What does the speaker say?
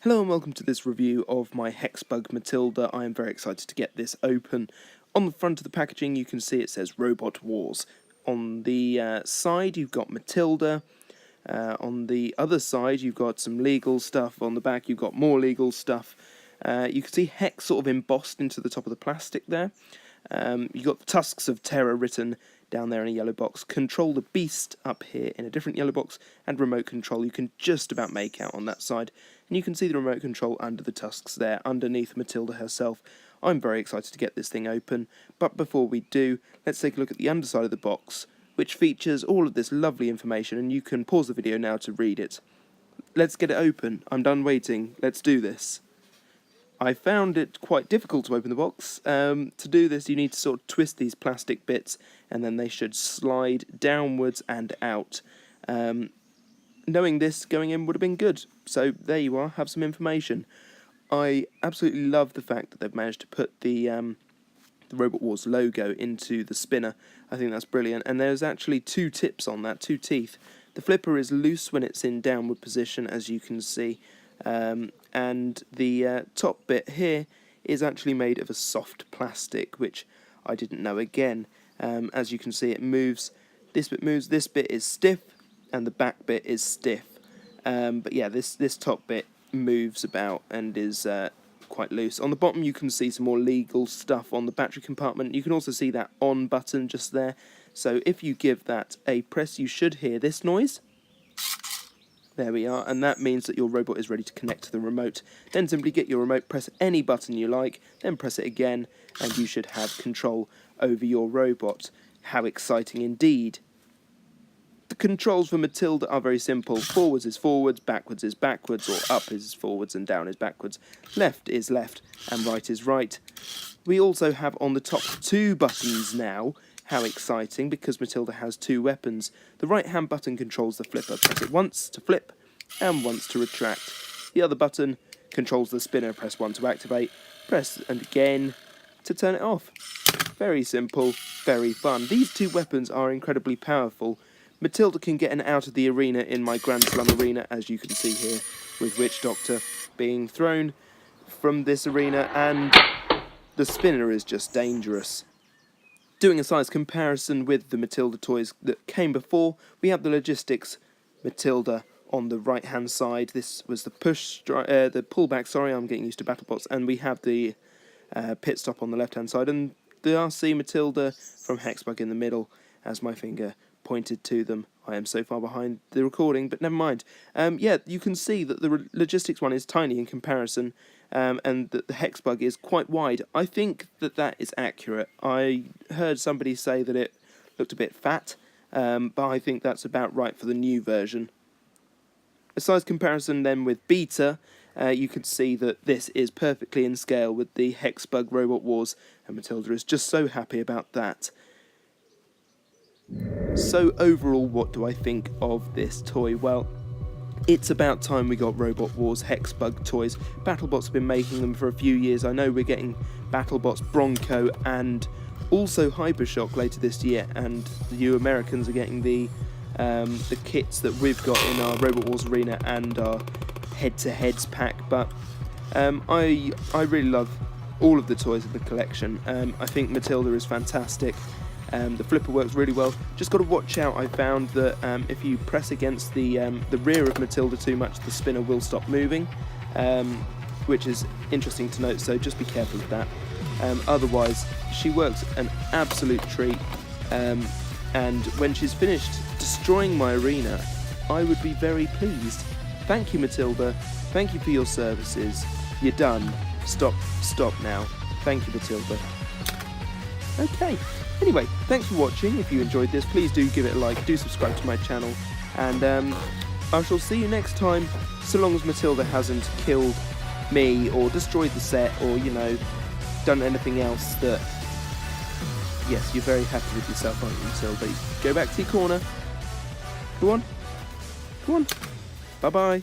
Hello and welcome to this review of my Hexbug Matilda. I am very excited to get this open. On the front of the packaging you can see it says Robot Wars. On the side you've got Matilda. On the other side you've got some legal stuff. On the back you've got more legal stuff. You can see Hex sort of embossed into the top of the plastic there. You've got the Tusks of Terror written down there in a yellow box. Control the Beast up here in a different yellow box. And remote control you can just about make out on that side. And you can see the remote control under the tusks there, underneath Matilda herself. I'm very excited to get this thing open. But before we do, let's take a look at the underside of the box, which features all of this lovely information. And you can pause the video now to read it. Let's get it open. I'm done waiting. Let's do this. I found it quite difficult to open the box. To do this you need to sort of twist these plastic bits and then they should slide downwards and out. Knowing this going in would have been good. So there you are, have some information. I absolutely love the fact that they've managed to put the Robot Wars logo into the spinner. I think that's brilliant. And there's actually two tips on that, two teeth. The flipper is loose when it's in downward position, as you can see. And the top bit here is actually made of a soft plastic, which I didn't know again. As you can see, it moves. This bit moves. This bit is stiff, and the back bit is stiff. But yeah, this top bit moves about and is quite loose. On the bottom, you can see some more legal stuff on the battery compartment. You can also see that on button just there. So if you give that a press, you should hear this noise. There we are, and that means that your robot is ready to connect to the remote. Then simply get your remote, press any button you like, then press it again, and you should have control over your robot. How exciting indeed. The controls for Matilda are very simple. Forwards is forwards, backwards is backwards, or up is forwards and down is backwards. Left is left, and right is right. We also have on the top two buttons now. How exciting, because Matilda has two weapons. The right hand button controls the flipper. Press it once to flip and once to retract. The other button controls the spinner. Press 1 to activate, press and again to turn it off. Very simple, very fun. These two weapons are incredibly powerful. Matilda can get an out of the arena in my Grand Slam arena, as you can see here, with Witch Doctor being thrown from this arena, and the spinner is just dangerous. Doing a size comparison with the Matilda toys that came before, we have the Logistics Matilda on the right hand side. This was the the pullback, sorry, I'm getting used to BattleBots, and we have the pit stop on the left hand side, and the RC Matilda from Hexbug in the middle, as my finger pointed to them. I am so far behind the recording, but never mind. Yeah, you can see that the Logistics one is tiny in comparison, and that the Hexbug is quite wide. I think that that is accurate. I heard somebody say that it looked a bit fat, but I think that's about right for the new version. A size comparison then with Beta, you can see that this is perfectly in scale with the Hexbug Robot Wars, and Matilda is just so happy about that. So overall, what do I think of this toy? Well, it's about time we got Robot Wars Hexbug toys. BattleBots have been making them for a few years. I know we're getting BattleBots Bronco and also Hypershock later this year, and you Americans are getting the kits that we've got in our Robot Wars arena and our head-to-heads pack. But I really love all of the toys in the collection. I think Matilda is fantastic. The flipper works really well. Just got to watch out. I found that if you press against the rear of Matilda too much, the spinner will stop moving, which is interesting to note, so just be careful of that. Otherwise, she works an absolute treat, and when she's finished destroying my arena, I would be very pleased. Thank you, Matilda. Thank you for your services. You're done. Stop now. Thank you, Matilda. Okay. Anyway, thanks for watching. If you enjoyed this, please do give it a like, do subscribe to my channel, and I shall see you next time, so long as Matilda hasn't killed me, or destroyed the set, or, you know, done anything else that... Yes, you're very happy with yourself, aren't you, Matilda? Go back to your corner. Go on. Bye-bye.